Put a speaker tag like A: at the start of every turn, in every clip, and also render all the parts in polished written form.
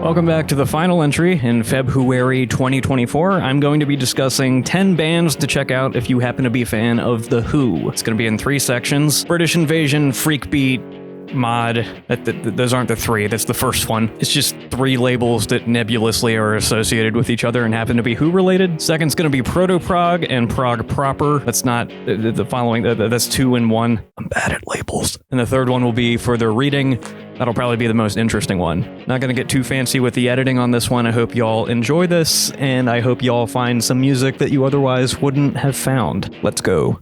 A: Welcome back to the final entry in FebWHOary 2024. I'm going to be discussing 10 bands to check out if you happen to be a fan of The Who. It's going to be in 3 sections: British Invasion, Freak Beat, Mod. Those aren't the 3, that's the first one. It's just 3 labels that nebulously are associated with each other and happen to be Who related. Second's going to be Proto-Prog and Prog proper. That's not the following, that's 2 in 1. I'm bad at labels. And the third one will be Further Reading. That'll probably be the most interesting one. Not gonna get too fancy with the editing on this one. I hope y'all enjoy this, and I hope y'all find some music that you otherwise wouldn't have found. Let's go.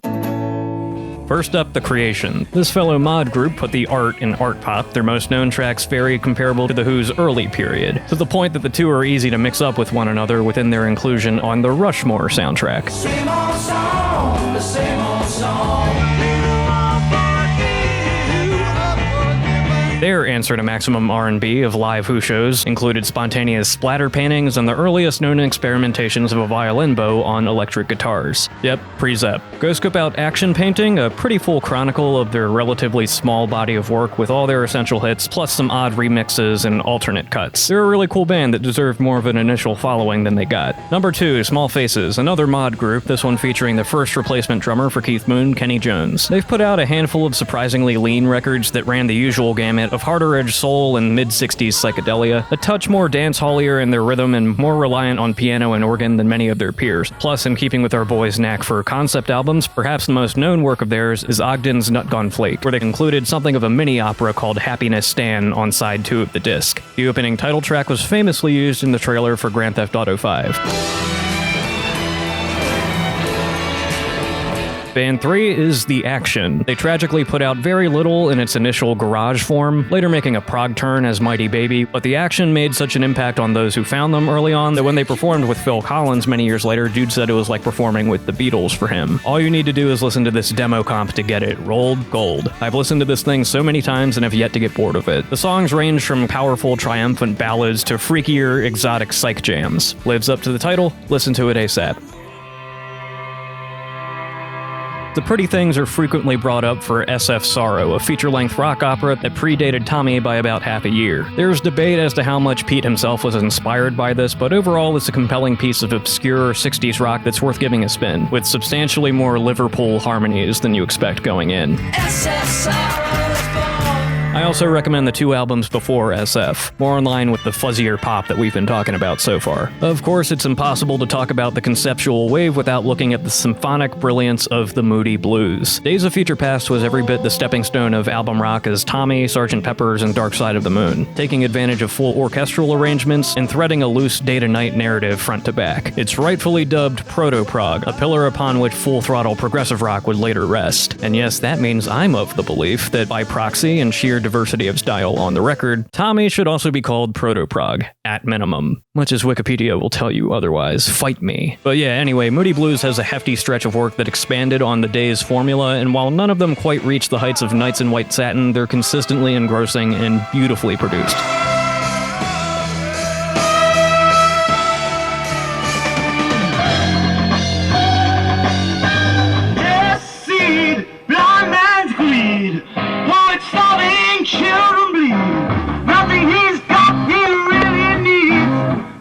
A: First up, The Creation. This fellow mod group put the art in art pop. Their most known tracks very comparable to The Who's early period, to the point that the two are easy to mix up with one another within their inclusion on the Rushmore soundtrack.
B: Same old song, the same old song.
A: Their answer to maximum R&B of live Who shows included spontaneous splatter paintings and the earliest known experimentations of a violin bow on electric guitars. Yep, pre-Zepp. Go scope out Action Painting, a pretty full chronicle of their relatively small body of work with all their essential hits, plus some odd remixes and alternate cuts. They're a really cool band that deserved more of an initial following than they got. Number 2, Small Faces, another mod group, this one featuring the first replacement drummer for Keith Moon, Kenny Jones. They've put out a handful of surprisingly lean records that ran the usual gamut of harder edge soul and mid-60s psychedelia, a touch more dance-hallier in their rhythm and more reliant on piano and organ than many of their peers. Plus, in keeping with our boys' knack for concept albums, perhaps the most known work of theirs is Ogden's Nut Gone Flake, where they included something of a mini-opera called Happiness Stan on side 2 of the disc. The opening title track was famously used in the trailer for Grand Theft Auto 5. Band 3 is The Action. They tragically put out very little in its initial garage form, later making a prog turn as Mighty Baby, but The Action made such an impact on those who found them early on that when they performed with Phil Collins many years later, dude said it was like performing with the Beatles for him. All you need to do is listen to this demo comp to get it. Rolled gold. I've listened to this thing so many times and have yet to get bored of it. The songs range from powerful, triumphant ballads to freakier, exotic psych jams. Lives up to the title, listen to it ASAT. The Pretty Things are frequently brought up for SF Sorrow, a feature-length rock opera that predated Tommy by about half a year. There's debate as to how much Pete himself was inspired by this, but overall it's a compelling piece of obscure 60s rock that's worth giving a spin, with substantially more Liverpool harmonies than you expect going in.
B: SF Sorrow is born.
A: I also recommend the 2 albums before SF, more in line with the fuzzier pop that we've been talking about so far. Of course, it's impossible to talk about the conceptual wave without looking at the symphonic brilliance of the Moody Blues. Days of Future Past was every bit the stepping stone of album rock as Tommy, Sgt. Pepper's, and Dark Side of the Moon, taking advantage of full orchestral arrangements and threading a loose day-to-night narrative front to back. It's rightfully dubbed Proto-Prog, a pillar upon which full-throttle progressive rock would later rest. And yes, that means I'm of the belief that by proxy and sheer diversity of style on the record, Tommy should also be called Proto-Prog, at minimum. Much as Wikipedia will tell you otherwise. Fight me. But yeah, anyway, Moody Blues has a hefty stretch of work that expanded on the day's formula, and while none of them quite reach the heights of Nights in White Satin, they're consistently engrossing and beautifully produced.
C: Yes, seed, blind man's greed, poets falling, children bleed. Nothing he's got he really needs.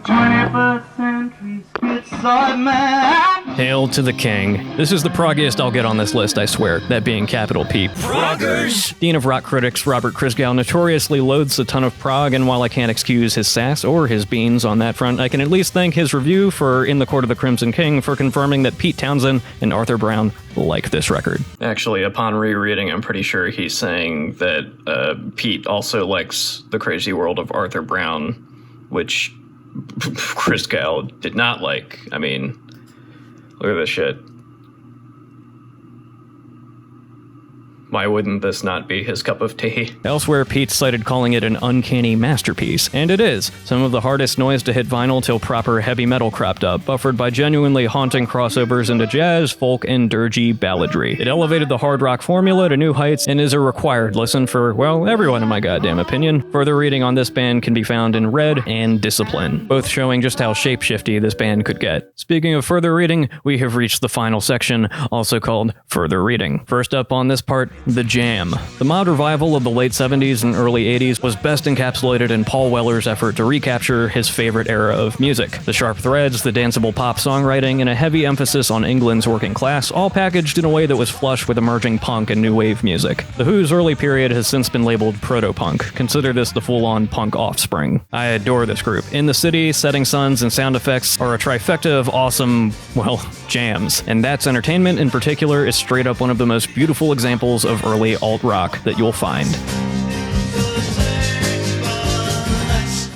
C: 21st century schizoid man.
A: Hail to the king. This is the proggiest I'll get on this list, I swear, that being capital P.
B: Proggers!
A: Dean of rock critics Robert Christgau notoriously loathes a ton of prog, and while I can't excuse his sass or his beans on that front, I can at least thank his review for In the Court of the Crimson King for confirming that Pete Townsend and Arthur Brown like this record. Actually, upon rereading, I'm pretty sure he's saying that Pete also likes The Crazy World of Arthur Brown, which Christgau did not like. I mean, look at this shit. Why wouldn't this not be his cup of tea? Elsewhere, Pete cited calling it an uncanny masterpiece, and it is. Some of the hardest noise to hit vinyl till proper heavy metal cropped up, buffered by genuinely haunting crossovers into jazz, folk, and dirgy balladry. It elevated the hard rock formula to new heights and is a required listen for, well, everyone in my goddamn opinion. Further reading on this band can be found in Red and Discipline, both showing just how shapeshifty this band could get. Speaking of further reading, we have reached the final section, also called Further Reading. First up on this part, The Jam. The mod revival of the late 70s and early 80s was best encapsulated in Paul Weller's effort to recapture his favorite era of music. The sharp threads, the danceable pop songwriting, and a heavy emphasis on England's working class, all packaged in a way that was flush with emerging punk and new wave music. The Who's early period has since been labeled proto-punk. Consider this the full-on punk offspring. I adore this group. In the City, Setting Suns, and Sound Effects are a trifecta of awesome, well, jams. And That's Entertainment in particular is straight up one of the most beautiful examples of early alt-rock that you'll find.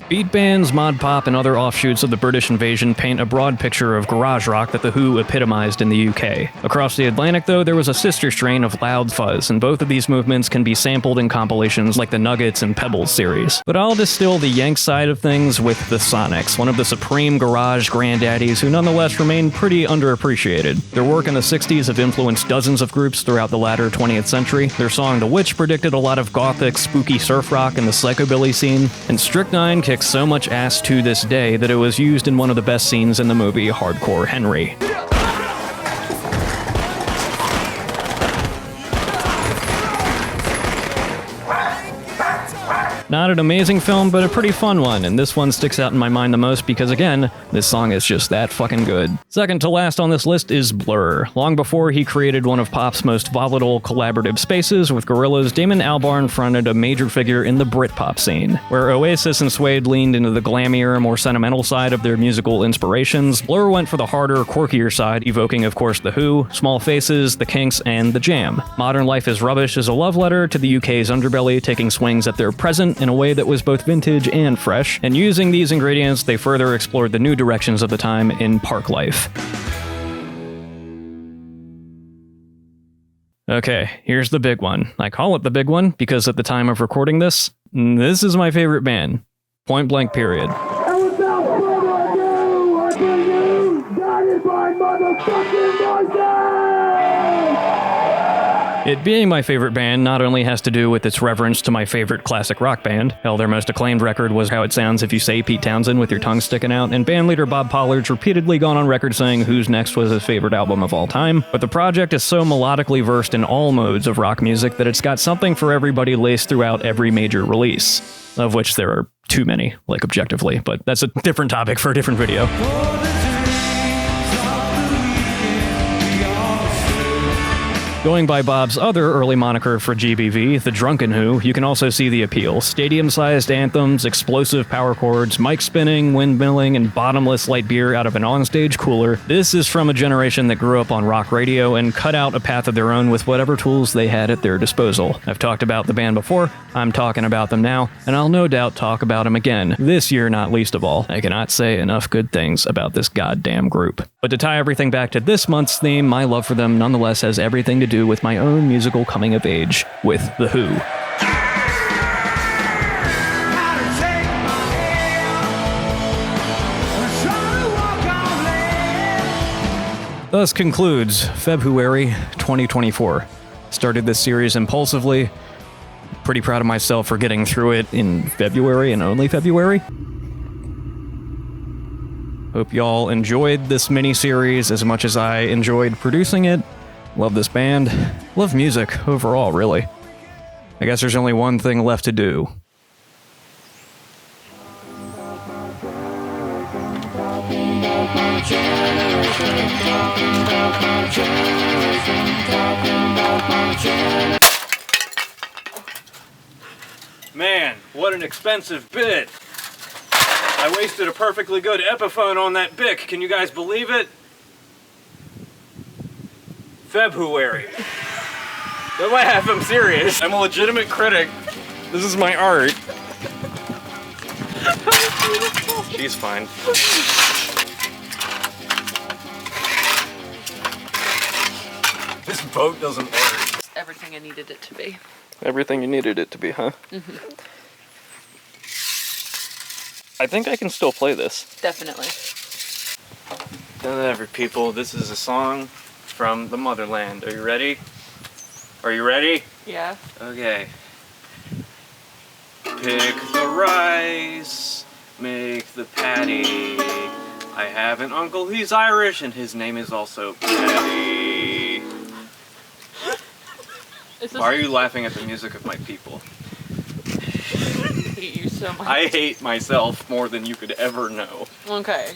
A: Beat bands, mod pop, and other offshoots of the British invasion paint a broad picture of garage rock that The Who epitomized in the UK. Across the Atlantic, though, there was a sister strain of loud fuzz, and both of these movements can be sampled in compilations like the Nuggets and Pebbles series. But I'll distill the Yank side of things with the Sonics, one of the supreme garage granddaddies who nonetheless remain pretty underappreciated. Their work in the 60s have influenced dozens of groups throughout the latter 20th century. Their song The Witch predicted a lot of gothic, spooky surf rock in the psychobilly scene, and Strychnine kicks so much ass to this day that it was used in one of the best scenes in the movie Hardcore Henry. Not an amazing film, but a pretty fun one, and this one sticks out in my mind the most because, again, this song is just that fucking good. Second to last on this list is Blur. Long before he created one of pop's most volatile collaborative spaces with Gorillaz, Damon Albarn fronted a major figure in the Britpop scene. Where Oasis and Suede leaned into the glammier, more sentimental side of their musical inspirations, Blur went for the harder, quirkier side, evoking, of course, The Who, Small Faces, The Kinks, and The Jam. Modern Life is Rubbish is a love letter to the UK's underbelly, taking swings at their present in a way that was both vintage and fresh, and using these ingredients, they further explored the new directions of the time in park life. Okay, here's the big one. I call it the big one because at the time of recording this is my favorite band. Point blank period.
C: And without further ado, I bring you guided by motherfucking voices!
A: It being my favorite band not only has to do with its reverence to my favorite classic rock band, hell, their most acclaimed record was How It Sounds If You Say Pete Townsend with Your Tongue Sticking Out, and bandleader Bob Pollard's repeatedly gone on record saying Who's Next was his favorite album of all time, but the project is so melodically versed in all modes of rock music that it's got something for everybody laced throughout every major release, of which there are too many, like objectively, but that's a different topic for a different video. Going by Bob's other early moniker for GBV, the Drunken Who, you can also see the appeal. Stadium-sized anthems, explosive power chords, mic spinning, windmilling, and bottomless light beer out of an onstage cooler. This is from a generation that grew up on rock radio and cut out a path of their own with whatever tools they had at their disposal. I've talked about the band before, I'm talking about them now, and I'll no doubt talk about them again, this year not least of all. I cannot say enough good things about this goddamn group. But to tie everything back to this month's theme, my love for them nonetheless has everything to do with my own musical coming of age with The Who. Thus concludes FebWHOary 2024. Started this series impulsively. Pretty proud of myself for getting through it in February and only February. Hope y'all enjoyed this mini-series as much as I enjoyed producing it. Love this band. Love music overall, really. I guess there's only one thing left to do. Man, what an expensive bit. I wasted a perfectly good Epiphone on that Bic. Can you guys believe it? FebWHOary. Don't laugh, I'm serious. I'm a legitimate critic. This is my art. She's fine. This boat doesn't work.
D: Everything I needed it to be.
A: Everything you needed it to be, huh?
D: Mm-hmm.
A: I think I can still play this.
D: Definitely.
A: Whatever, people. This is a song from the motherland. Are you ready? Are you ready?
D: Yeah.
A: Okay. Pick the rice, make the patty. I have an uncle, he's Irish, and his name is also Patty.
D: It's
A: Why are you laughing at the music of my people?
D: I hate you so much.
A: I hate myself more than you could ever know.
D: Okay.